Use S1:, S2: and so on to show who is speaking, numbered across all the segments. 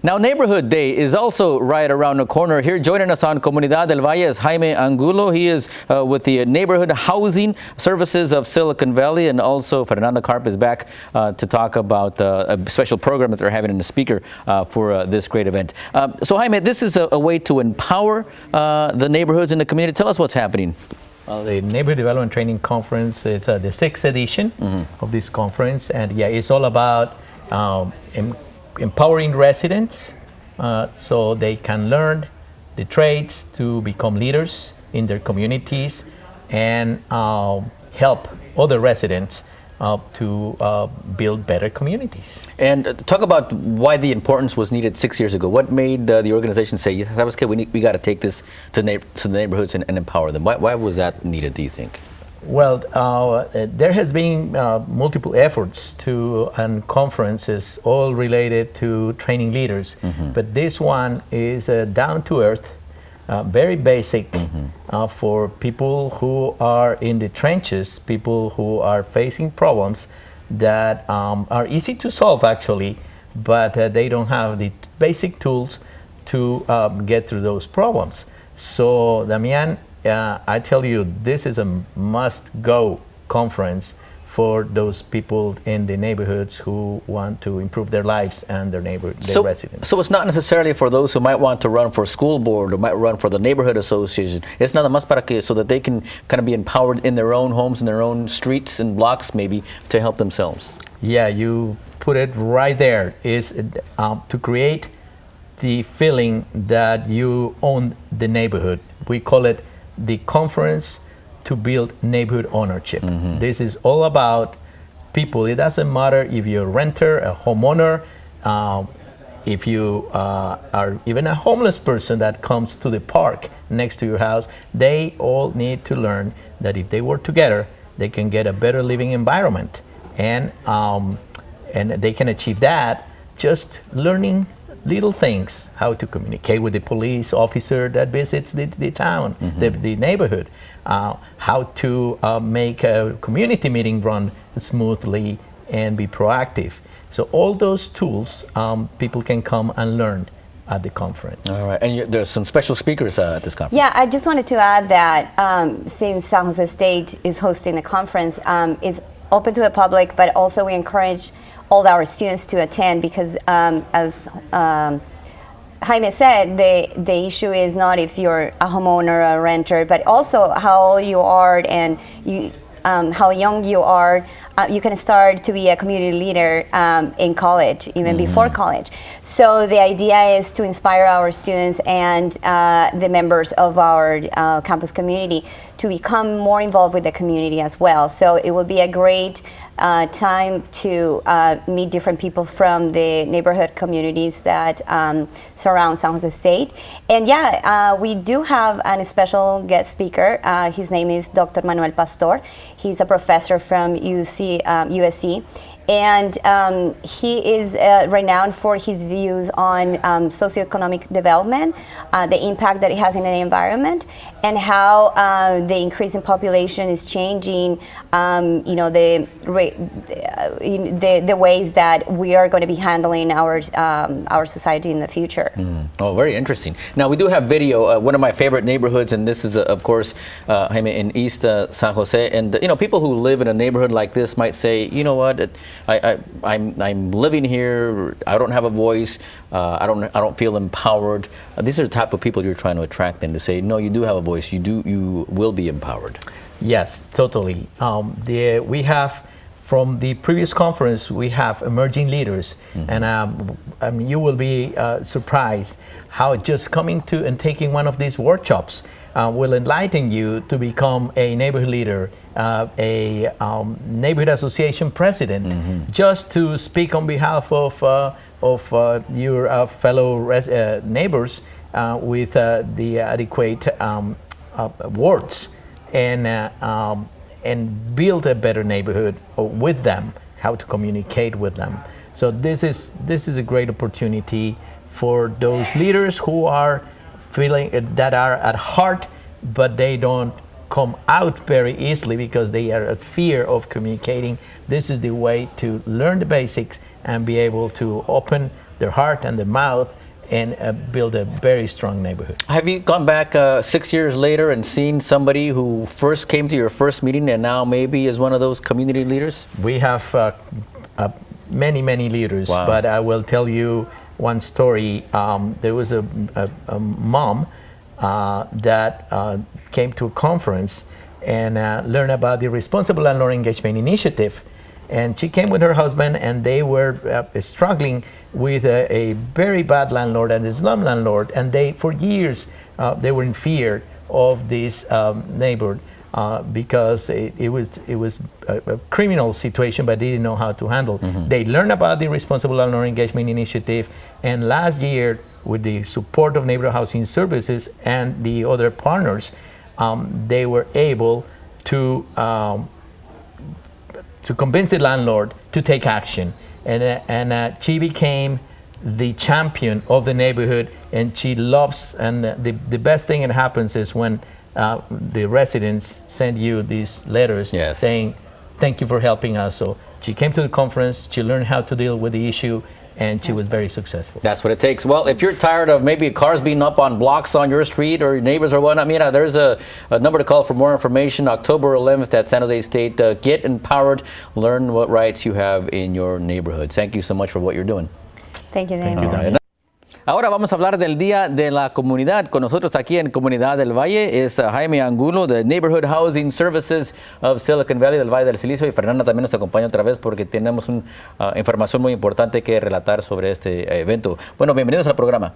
S1: Now, Neighborhood Day is also right around the corner. Here joining us on Comunidad del Valle is Jaime Angulo. He is with the Neighborhood Housing Services of Silicon Valley, and also Fernanda Carp is back to talk about a special program that they're having in the speaker for this great event. So Jaime, this is a way to empower the neighborhoods in the community. Tell us what's happening.
S2: The Neighborhood Development Training Conference, it's the 6th edition of this conference, and yeah, it's all about empowering residents so they can learn the trades to become leaders in their communities and help other residents to build better communities.
S1: And talk about why the importance was needed 6 years ago. What made the organization say, that was good, we got to take this to the neighborhoods and empower them? Why was that needed, do you think?
S2: Well, there has been multiple efforts and conferences all related to training leaders, but this one is down to earth, very basic for people who are in the trenches, people who are facing problems that are easy to solve actually, but they don't have the basic tools to get through those problems. So, Damian, I tell you, this is a must-go conference for those people in the neighborhoods who want to improve their lives and their residents.
S1: So it's not necessarily for those who might want to run for school board or might run for the neighborhood association. It's nada más para que so that they can kind of be empowered in their own homes, in their own streets and blocks maybe to help themselves.
S2: Yeah, you put it right there. Is to create the feeling that you own the neighborhood. We call it the Conference to Build Neighborhood Ownership. This is all about people. It doesn't matter if you're a renter, a homeowner, if you are even a homeless person that comes to the park next to your house. They all need to learn that if they work together, they can get a better living environment, and they can achieve that just learning little things, how to communicate with the police officer that visits the town, the neighborhood, how to make a community meeting run smoothly and be proactive. So all those tools people can come and learn at the conference.
S1: All right, and there's some special speakers at this conference.
S3: Yeah, I just wanted to add that since San Jose State is hosting the conference, it's open to the public, but also we encourage all our students to attend because as Jaime said, the issue is not if you're a homeowner or a renter, but also how old you are and how young you are. You can start to be a community leader in college, even before college. So the idea is to inspire our students and the members of our campus community to become more involved with the community as well. So it will be a great time to meet different people from the neighborhood communities that surround San Jose State. And yeah, we do have a special guest speaker. His name is Dr. Manuel Pastor. He's a professor from USC. And he is renowned for his views on socioeconomic development, the impact that it has in the environment, and how the increase in population is changing, the ways that we are going to be handling our society in the future.
S1: Oh, very interesting. Now we do have video. One of my favorite neighborhoods, and this is of course, Jaime, in East San Jose. And people who live in a neighborhood like this might say, you know what? I'm living here. I don't have a voice. I don't feel empowered. These are the type of people you're trying to attract them to say, no, you do have a voice. You will be empowered.
S2: Yes, totally. We have from the previous conference we have emerging leaders, and you will be surprised how just coming to and taking one of these workshops will enlighten you to become a neighborhood leader, a neighborhood association president, just to speak on behalf of your fellow neighbors with the adequate words, and build a better neighborhood with them, how to communicate with them. So this is a great opportunity for those leaders who are feeling that are at heart, but they don't come out very easily because they are at fear of communicating. This is the way to learn the basics and be able to open their heart and their mouth and build a very strong neighborhood.
S1: Have you gone back 6 years later and seen somebody who first came to your first meeting and now maybe is one of those community leaders?
S2: We have many leaders,
S1: Wow.
S2: but I will tell you one story. There was a mom that came to a conference and learned about the Responsible Landlord Engagement Initiative. And she came with her husband, and they were struggling with a very bad landlord and a slum landlord. And they, for years, they were in fear of this neighbor because it was a criminal situation, but they didn't know how to handle. They learned about the Responsible Landlord Engagement Initiative, and last year, with the support of Neighborhood Housing Services and the other partners, they were able to convince the landlord to take action. And she became the champion of the neighborhood, and she loves, and the best thing that happens is when the residents send you these letters
S1: Yes.
S2: saying, thank you for helping us. So she came to the conference, she learned how to deal with the issue, and she was very successful.
S1: That's what it takes. Well, if you're tired of maybe cars being up on blocks on your street or your neighbors or whatnot, mira, there's a number to call for more information. October 11th at San Jose State. Get empowered. Learn what rights you have in your neighborhood. Thank you so much for what you're doing.
S3: Thank you,
S2: Thank you,
S3: Daniel.
S2: Daniel.
S1: Ahora vamos a hablar del Día de la Comunidad. Con nosotros aquí en Comunidad del Valle es Jaime Angulo de Neighborhood Housing Services of Silicon Valley del Valle del Silicio, y Fernanda también nos acompaña otra vez porque tenemos información muy importante que relatar sobre este evento. Bueno, bienvenidos al programa.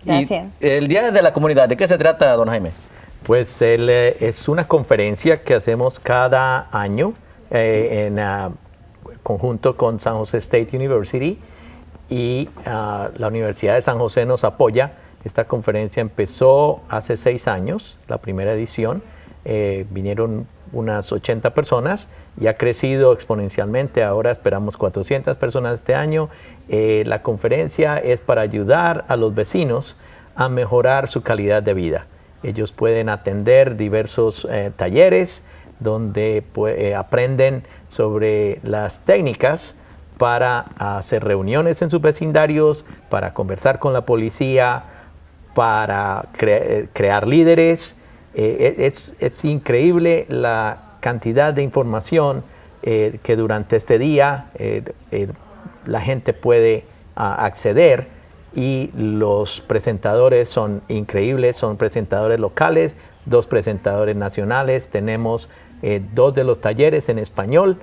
S3: Gracias.
S1: Y el Día de la Comunidad, ¿de qué se trata, don Jaime?
S2: Pues es una conferencia que hacemos cada año en conjunto con San Jose State University, y la Universidad de San José nos apoya. Esta conferencia empezó hace 6 años, la primera edición. Vinieron unas 80 personas y ha crecido exponencialmente. Ahora esperamos 400 personas este año. La conferencia es para ayudar a los vecinos a mejorar su calidad de vida. Ellos pueden atender diversos talleres donde aprenden sobre las técnicas para hacer reuniones en sus vecindarios, para conversar con la policía, para crear líderes. Es increíble la cantidad de información que durante este día la gente puede acceder, y los presentadores son increíbles. Son presentadores locales, 2 presentadores nacionales. Tenemos 2 de los talleres en español.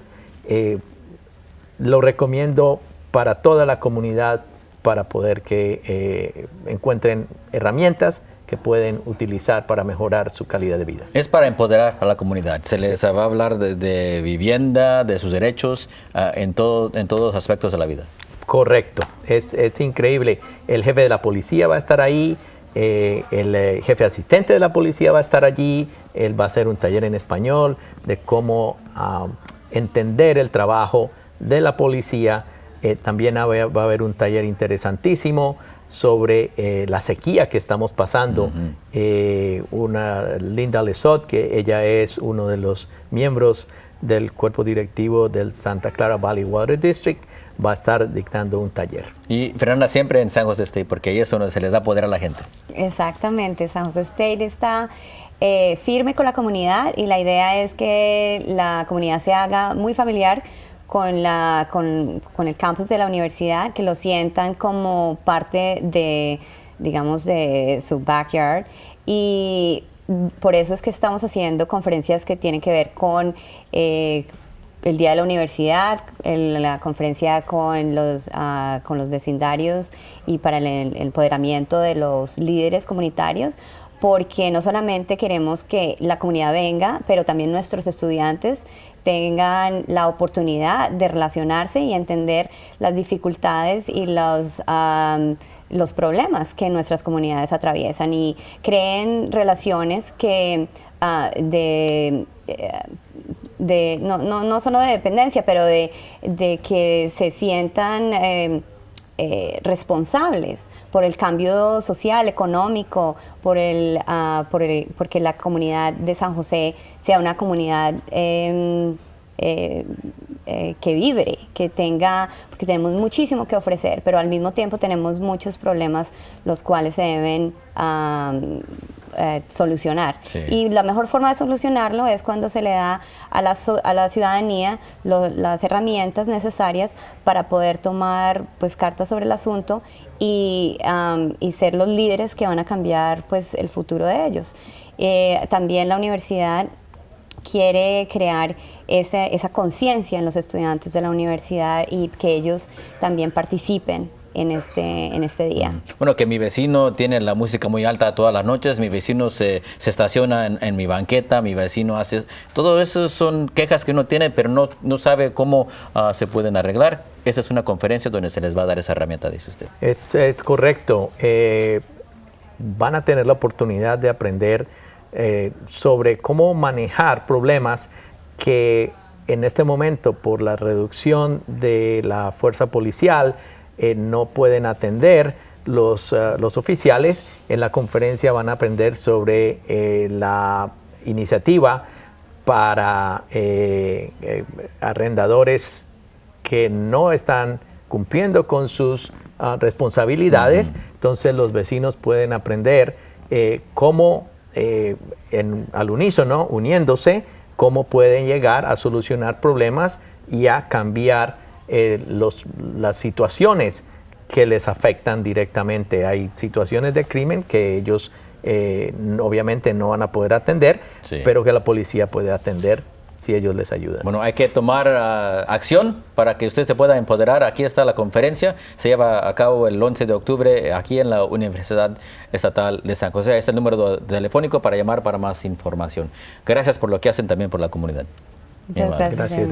S2: Lo recomiendo para toda la comunidad para poder que encuentren herramientas que pueden utilizar para mejorar su calidad de vida.
S1: Es para empoderar a la comunidad. Se les va a hablar de vivienda, de sus derechos, en todos los aspectos de la vida.
S2: Correcto, es increíble. El jefe de la policía va a estar ahí, el jefe asistente de la policía va a estar allí. Él va a hacer un taller en español de cómo entender el trabajo de la policía. También va a haber un taller interesantísimo sobre la sequía que estamos pasando. Una Linda Lesot, que ella es uno de los miembros del cuerpo directivo del Santa Clara Valley Water District, va a estar dictando un taller.
S1: Y Fernanda, siempre en San Jose State, porque ahí eso se les da poder a la gente.
S3: Exactamente, San Jose State está firme con la comunidad, y la idea es que la comunidad se haga muy familiar con el campus de la universidad, que lo sientan como parte de, digamos, de su backyard. Y por eso es que estamos haciendo conferencias que tienen que ver con el Día de la Universidad, la conferencia con los vecindarios y para el empoderamiento de los líderes comunitarios, porque no solamente queremos que la comunidad venga, pero también nuestros estudiantes tengan la oportunidad de relacionarse y entender las dificultades y los problemas que nuestras comunidades atraviesan, y creen relaciones que no solo de dependencia, pero de que se sientan responsables por el cambio social, económico, porque la comunidad de San José sea una comunidad que vibre, que tenga, porque tenemos muchísimo que ofrecer, pero al mismo tiempo tenemos muchos problemas los cuales se deben solucionar.
S1: Sí.
S3: Y la mejor forma de solucionarlo es cuando se le da a la ciudadanía las herramientas necesarias para poder tomar pues cartas sobre el asunto y ser los líderes que van a cambiar pues el futuro de ellos. También la universidad quiere crear esa conciencia en los estudiantes de la universidad y que ellos también participen en este día.
S1: Bueno, que mi vecino tiene la música muy alta todas las noches, mi vecino se estaciona en mi banqueta, mi vecino hace... Todo eso son quejas que uno tiene, pero no sabe cómo se pueden arreglar. Esa es una conferencia donde se les va a dar esa herramienta, dice usted.
S2: Es correcto. Van a tener la oportunidad de aprender sobre cómo manejar problemas que en este momento, por la reducción de la fuerza policial, no pueden atender los oficiales. En la conferencia van a aprender sobre la iniciativa para arrendadores que no están cumpliendo con sus responsabilidades. Entonces los vecinos pueden aprender cómo al unísono, uniéndose, cómo pueden llegar a solucionar problemas y a cambiar las situaciones que les afectan directamente. Hay situaciones de crimen que ellos obviamente no van a poder atender,
S1: sí,
S2: pero que la policía puede atender si ellos les ayudan.
S1: Bueno, hay que tomar acción para que usted se pueda empoderar. Aquí está la conferencia, se lleva a cabo el 11 de octubre aquí en la Universidad Estatal de San José. Este es el número telefónico para llamar para más información. Gracias por lo que hacen también por la comunidad.
S3: Muchas gracias.
S2: Gracias.